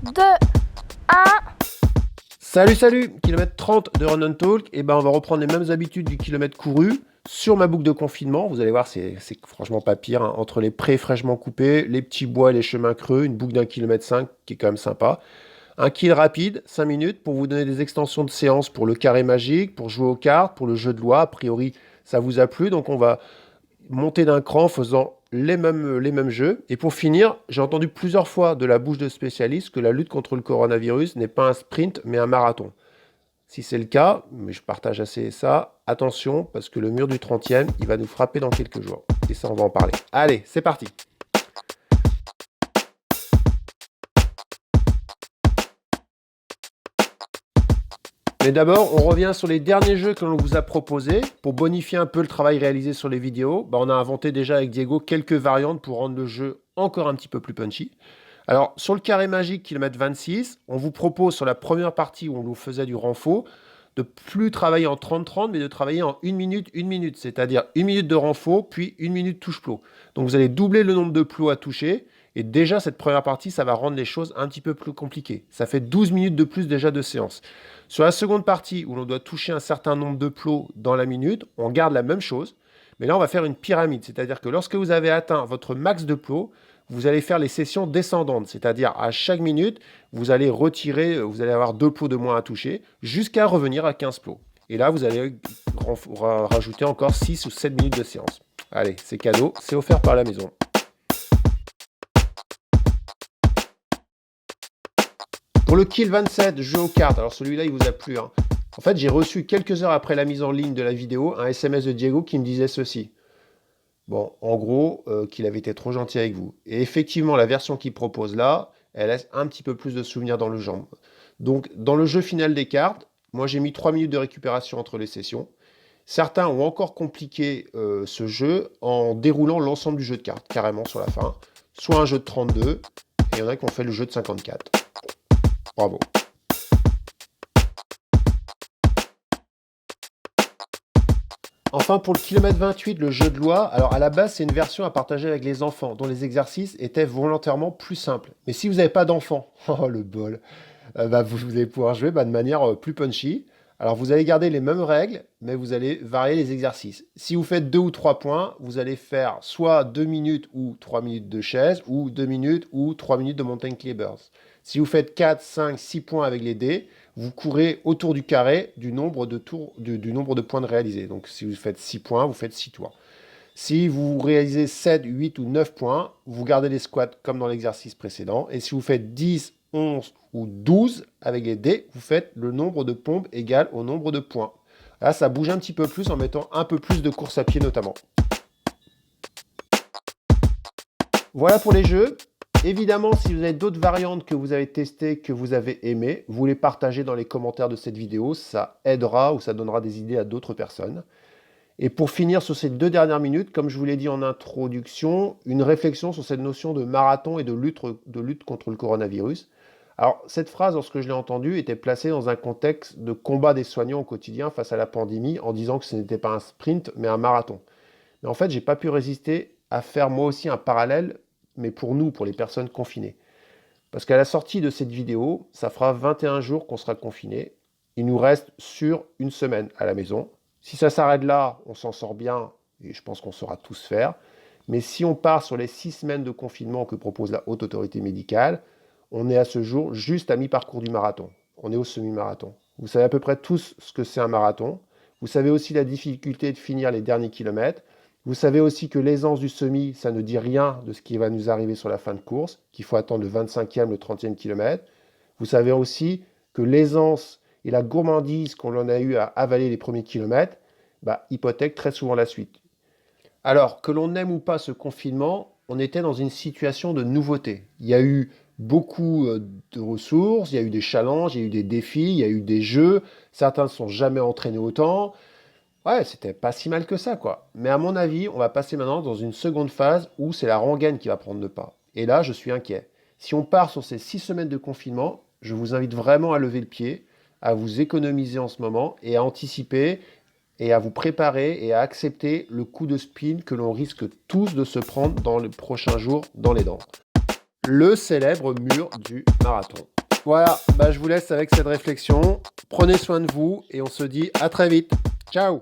2, 1. Salut, kilomètre 30 de Run and Talk. Et ben on va reprendre les mêmes habitudes du kilomètre couru sur ma boucle de confinement. Vous allez voir, c'est franchement pas pire, hein. Entre les prés fraîchement coupés, les petits bois et les chemins creux, une boucle d'1,5 km qui est quand même sympa. Un kill rapide, 5 minutes, pour vous donner des extensions de séance pour le carré magique, pour jouer aux cartes, pour le jeu de loi. A priori, ça vous a plu, donc on va monter d'un cran en faisant les mêmes jeux. Et pour finir, j'ai entendu plusieurs fois de la bouche de spécialistes que la lutte contre le coronavirus n'est pas un sprint, mais un marathon. Si c'est le cas, mais je partage assez ça, attention, parce que le mur du 30e, il va nous frapper dans quelques jours. Et ça, on va en parler. Allez, c'est parti. Mais d'abord, on revient sur les derniers jeux que l'on vous a proposés. Pour bonifier un peu le travail réalisé sur les vidéos, on a inventé déjà avec Diego quelques variantes pour rendre le jeu encore un petit peu plus punchy. Alors, sur le carré magique kilomètre 26, on vous propose sur la première partie où on nous faisait du renfort, de plus travailler en 30-30, mais de travailler en 1 minute, c'est-à-dire 1 minute de renfort, puis 1 minute touche-plot. Donc vous allez doubler le nombre de plots à toucher, et déjà cette première partie, ça va rendre les choses un petit peu plus compliquées. Ça fait 12 minutes de plus déjà de séance. Sur la seconde partie, où l'on doit toucher un certain nombre de plots dans la minute, on garde la même chose, mais là on va faire une pyramide, c'est-à-dire que lorsque vous avez atteint votre max de plots, vous allez faire les sessions descendantes, c'est-à-dire à chaque minute, vous allez retirer, vous allez avoir 2 plots de moins à toucher, jusqu'à revenir à 15 plots. Et là, vous allez rajouter encore 6 ou 7 minutes de séance. Allez, c'est cadeau, c'est offert par la maison. Pour le kill 27, jeu aux cartes, alors celui-là, il vous a plu, hein. En fait, j'ai reçu quelques heures après la mise en ligne de la vidéo un SMS de Diego qui me disait ceci. Bon, en gros, qu'il avait été trop gentil avec vous. Et effectivement, la version qu'il propose là, elle laisse un petit peu plus de souvenirs dans le genre. Donc, dans le jeu final des cartes, moi j'ai mis 3 minutes de récupération entre les sessions. Certains ont encore compliqué ce jeu en déroulant l'ensemble du jeu de cartes, carrément sur la fin. Soit un jeu de 32, et il y en a qui ont fait le jeu de 54. Bravo. Enfin, pour le kilomètre 28, le jeu de loi, alors à la base, c'est une version à partager avec les enfants, dont les exercices étaient volontairement plus simples. Mais si vous n'avez pas d'enfants, oh le bol, vous allez pouvoir jouer de manière plus punchy. Alors vous allez garder les mêmes règles, mais vous allez varier les exercices. Si vous faites 2 ou 3 points, vous allez faire soit 2 minutes ou 3 minutes de chaise, ou 2 minutes ou 3 minutes de mountain climbers. Si vous faites 4, 5, 6 points avec les dés, vous courez autour du carré du nombre de points de réalisés. Donc si vous faites 6 points, vous faites 6 tours. Si vous réalisez 7, 8 ou 9 points, vous gardez les squats comme dans l'exercice précédent. Et si vous faites 10, 11 ou 12 avec les dés, vous faites le nombre de pompes égal au nombre de points. Là, ça bouge un petit peu plus en mettant un peu plus de course à pied notamment. Voilà pour les jeux. Évidemment, si vous avez d'autres variantes que vous avez testées, que vous avez aimées, vous les partagez dans les commentaires de cette vidéo. Ça aidera ou ça donnera des idées à d'autres personnes. Et pour finir sur ces 2 dernières minutes, comme je vous l'ai dit en introduction, une réflexion sur cette notion de marathon et de lutte contre le coronavirus. Alors, cette phrase, lorsque je l'ai entendue, était placée dans un contexte de combat des soignants au quotidien face à la pandémie, en disant que ce n'était pas un sprint, mais un marathon. Mais en fait, j'ai pas pu résister à faire moi aussi un parallèle, mais pour nous, pour les personnes confinées. Parce qu'à la sortie de cette vidéo, ça fera 21 jours qu'on sera confinés. Il nous reste sur une semaine à la maison. Si ça s'arrête là, on s'en sort bien, et je pense qu'on saura tous faire. Mais si on part sur les 6 semaines de confinement que propose la Haute Autorité Médicale, on est à ce jour juste à mi-parcours du marathon. On est au semi-marathon. Vous savez à peu près tous ce que c'est un marathon. Vous savez aussi la difficulté de finir les derniers kilomètres. Vous savez aussi que l'aisance du semi, ça ne dit rien de ce qui va nous arriver sur la fin de course, qu'il faut attendre le 25e, le 30e kilomètre. Vous savez aussi que l'aisance et la gourmandise qu'on en a eu à avaler les premiers kilomètres, hypothèquent très souvent la suite. Alors, que l'on aime ou pas ce confinement, on était dans une situation de nouveauté. Il y a eu beaucoup de ressources, il y a eu des challenges, il y a eu des défis, il y a eu des jeux. Certains ne sont jamais entraînés autant. Ouais, c'était pas si mal que ça, quoi. Mais à mon avis, on va passer maintenant dans une seconde phase où c'est la rengaine qui va prendre le pas. Et là, je suis inquiet. Si on part sur ces 6 semaines de confinement, je vous invite vraiment à lever le pied, à vous économiser en ce moment et à anticiper et à vous préparer et à accepter le coup de spin que l'on risque tous de se prendre dans les prochains jours dans les dents. le célèbre mur du marathon. Voilà, je vous laisse avec cette réflexion. Prenez soin de vous et on se dit à très vite. Ciao!